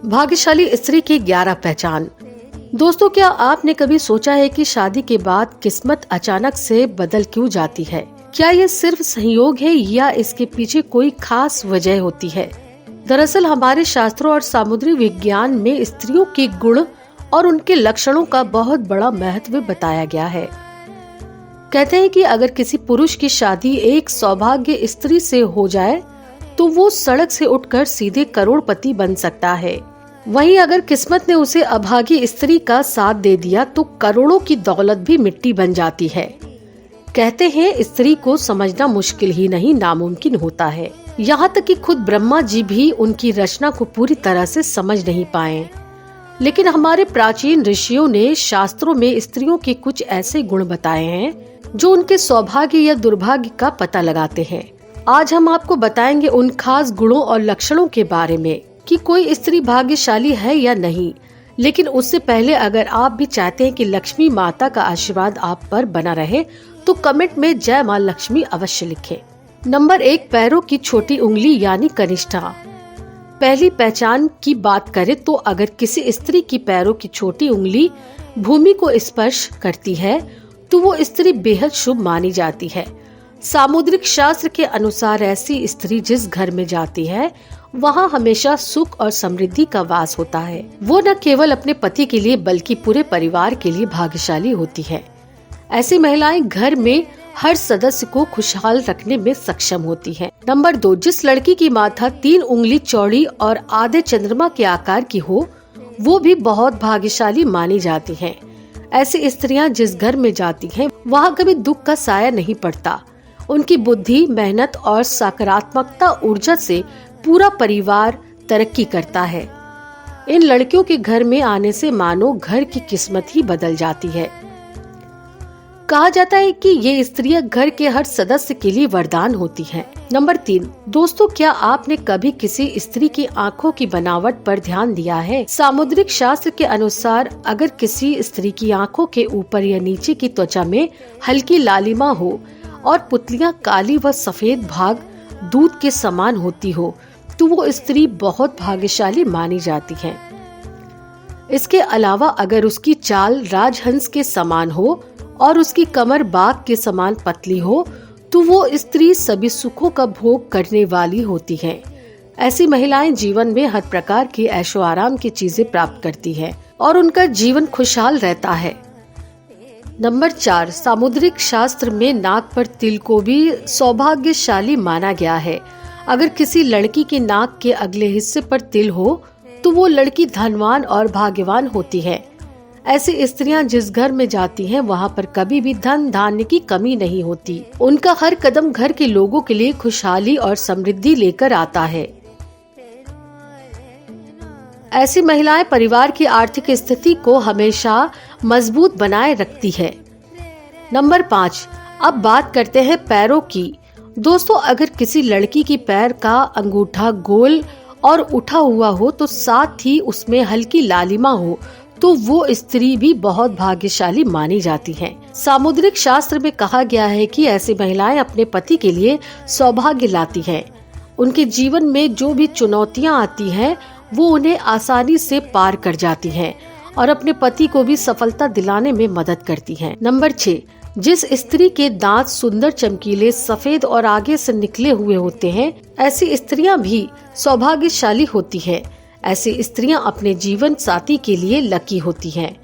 भाग्यशाली स्त्री की 11 पहचान। दोस्तों, क्या आपने कभी सोचा है कि शादी के बाद किस्मत अचानक से बदल क्यों जाती है? क्या ये सिर्फ संयोग है या इसके पीछे कोई खास वजह होती है? दरअसल हमारे शास्त्रों और सामुद्रिक विज्ञान में स्त्रियों के गुण और उनके लक्षणों का बहुत बड़ा महत्व बताया गया है। कहते हैं कि अगर किसी पुरुष की शादी एक सौभाग्य स्त्री से हो जाए तो वो सड़क से उठकर सीधे करोड़पति बन सकता है। वहीं अगर किस्मत ने उसे अभागी स्त्री का साथ दे दिया तो करोड़ों की दौलत भी मिट्टी बन जाती है। कहते हैं स्त्री को समझना मुश्किल ही नहीं नामुमकिन होता है। यहाँ तक कि खुद ब्रह्मा जी भी उनकी रचना को पूरी तरह से समझ नहीं पाए। लेकिन हमारे प्राचीन ऋषियों ने शास्त्रों में स्त्रियों के कुछ ऐसे गुण बताए हैं जो उनके सौभाग्य या दुर्भाग्य का पता लगाते हैं। आज हम आपको बताएंगे उन खास गुणों और लक्षणों के बारे में कि कोई स्त्री भाग्यशाली है या नहीं। लेकिन उससे पहले अगर आप भी चाहते हैं कि लक्ष्मी माता का आशीर्वाद आप पर बना रहे तो कमेंट में जय मां लक्ष्मी अवश्य लिखें। नंबर 1, पैरों की छोटी उंगली यानी कनिष्ठा। पहली पहचान की बात करें तो अगर किसी स्त्री की पैरों की छोटी उंगली भूमि को स्पर्श करती है तो वो स्त्री बेहद शुभ मानी जाती है। सामुद्रिक शास्त्र के अनुसार ऐसी स्त्री जिस घर में जाती है वहाँ हमेशा सुख और समृद्धि का वास होता है। वो न केवल अपने पति के लिए बल्कि पूरे परिवार के लिए भाग्यशाली होती है। ऐसी महिलाएं घर में हर सदस्य को खुशहाल रखने में सक्षम होती हैं। नंबर 2, जिस लड़की की माथा 3 उंगली चौड़ी और आधे चंद्रमा के आकार की हो वो भी बहुत भाग्यशाली मानी जाती हैं। ऐसी स्त्रियां जिस घर में जाती हैं वहाँ कभी दुख का साया नहीं पड़ता। उनकी बुद्धि, मेहनत और सकारात्मकता ऊर्जा से पूरा परिवार तरक्की करता है। इन लड़कियों के घर में आने से मानो घर की किस्मत ही बदल जाती है। कहा जाता है कि ये स्त्रियां घर के हर सदस्य के लिए वरदान होती हैं। नंबर 3, दोस्तों, क्या आपने कभी किसी स्त्री की आंखों की बनावट पर ध्यान दिया है? सामुद्रिक शास्त्र के अनुसार अगर किसी स्त्री की आंखों के ऊपर या नीचे की त्वचा में हल्की लालिमा हो और पुतलियां काली व सफेद भाग दूध के समान होती हो तो वो स्त्री बहुत भाग्यशाली मानी जाती है। इसके अलावा अगर उसकी चाल राजहंस के समान हो और उसकी कमर बाघ के समान पतली हो तो वो स्त्री सभी सुखों का भोग करने वाली होती है। ऐसी महिलाएं जीवन में हर प्रकार की ऐशो आराम की चीजें प्राप्त करती हैं और उनका जीवन खुशहाल रहता है। नंबर 4, सामुद्रिक शास्त्र में नाक पर तिल को भी सौभाग्यशाली माना गया है। अगर किसी लड़की की नाक के अगले हिस्से पर तिल हो तो वो लड़की धनवान और भाग्यवान होती है। ऐसी स्त्रियां जिस घर में जाती हैं वहां पर कभी भी धन धान्य की कमी नहीं होती। उनका हर कदम घर के लोगों के लिए खुशहाली और समृद्धि लेकर आता है। ऐसी महिलाएं परिवार की आर्थिक स्थिति को हमेशा मजबूत बनाए रखती है। नंबर 5, अब बात करते हैं पैरों की। दोस्तों, अगर किसी लड़की की पैर का अंगूठा गोल और उठा हुआ हो तो साथ ही उसमें हल्की लालिमा हो तो वो स्त्री भी बहुत भाग्यशाली मानी जाती है। सामुद्रिक शास्त्र में कहा गया है कि ऐसी महिलाएं अपने पति के लिए सौभाग्य लाती हैं। उनके जीवन में जो भी चुनौतियां आती हैं वो उन्हें आसानी से पार कर जाती हैं और अपने पति को भी सफलता दिलाने में मदद करती हैं। नंबर 6, जिस स्त्री के दांत सुंदर, चमकीले, सफेद और आगे से निकले हुए होते हैं ऐसी स्त्रियां भी सौभाग्यशाली होती हैं। ऐसी स्त्रियां अपने जीवन साथी के लिए लकी होती हैं।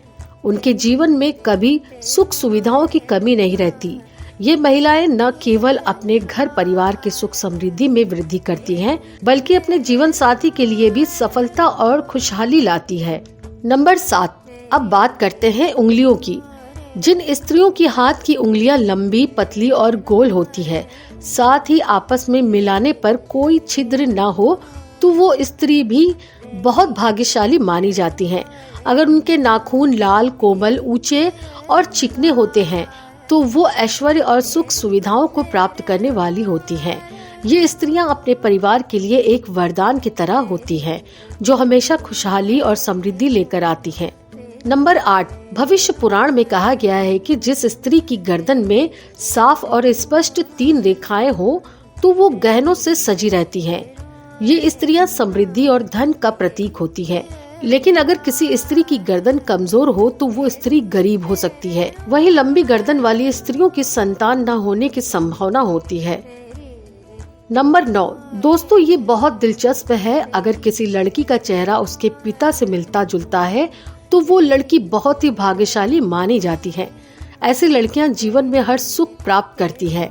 उनके जीवन में कभी सुख सुविधाओं की कमी नहीं रहती। ये महिलाएं न केवल अपने घर परिवार के सुख समृद्धि में वृद्धि करती हैं बल्कि अपने जीवन साथी के लिए भी सफलता और खुशहाली लाती है। नंबर 7, अब बात करते हैं उंगलियों की। जिन स्त्रियों की हाथ की उंगलियां लंबी, पतली और गोल होती है, साथ ही आपस में मिलाने पर कोई छिद्र न हो तो वो स्त्री भी बहुत भाग्यशाली मानी जाती हैं। अगर उनके नाखून लाल, कोमल, ऊंचे और चिकने होते हैं तो वो ऐश्वर्य और सुख सुविधाओं को प्राप्त करने वाली होती हैं। ये स्त्रियां अपने परिवार के लिए एक वरदान की तरह होती हैं जो हमेशा खुशहाली और समृद्धि लेकर आती हैं। नंबर 8, भविष्य पुराण में कहा गया है कि जिस स्त्री की गर्दन में साफ और स्पष्ट 3 रेखाएं हो तो वो गहनों से सजी रहती हैं। ये स्त्रियां समृद्धि और धन का प्रतीक होती है। लेकिन अगर किसी स्त्री की गर्दन कमजोर हो तो वो स्त्री गरीब हो सकती है। वहीं लंबी गर्दन वाली स्त्रियों की संतान न होने की संभावना होती है। नंबर 9, दोस्तों ये बहुत दिलचस्प है। अगर किसी लड़की का चेहरा उसके पिता से मिलता जुलता है तो वो लड़की बहुत ही भाग्यशाली मानी जाती है। ऐसी लड़कियां जीवन में हर सुख प्राप्त करती है।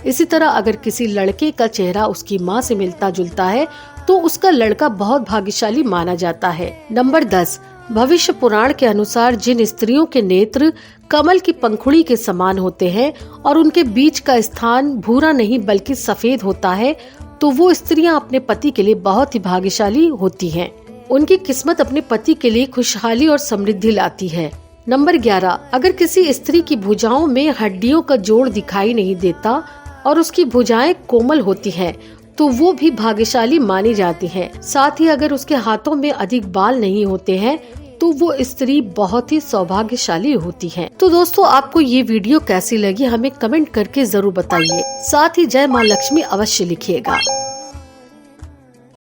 इसी तरह अगर किसी लड़के का चेहरा उसकी माँ से मिलता जुलता है तो उसका लड़का बहुत भाग्यशाली माना जाता है। नंबर 10, भविष्य पुराण के अनुसार जिन स्त्रियों के नेत्र कमल की पंखुड़ी के समान होते हैं और उनके बीच का स्थान भूरा नहीं बल्कि सफेद होता है तो वो स्त्रियां अपने पति के लिए बहुत ही भाग्यशाली होती हैं। उनकी किस्मत अपने पति के लिए खुशहाली और समृद्धि लाती है। नंबर 11, अगर किसी स्त्री की भुजाओं में हड्डियों का जोड़ दिखाई नहीं देता और उसकी भुजाएं कोमल होती हैं तो वो भी भाग्यशाली मानी जाती है। साथ ही अगर उसके हाथों में अधिक बाल नहीं होते हैं तो वो स्त्री बहुत ही सौभाग्यशाली होती है। तो दोस्तों आपको ये वीडियो कैसी लगी हमें कमेंट करके जरूर बताइए। साथ ही जय माँ लक्ष्मी अवश्य लिखिएगा।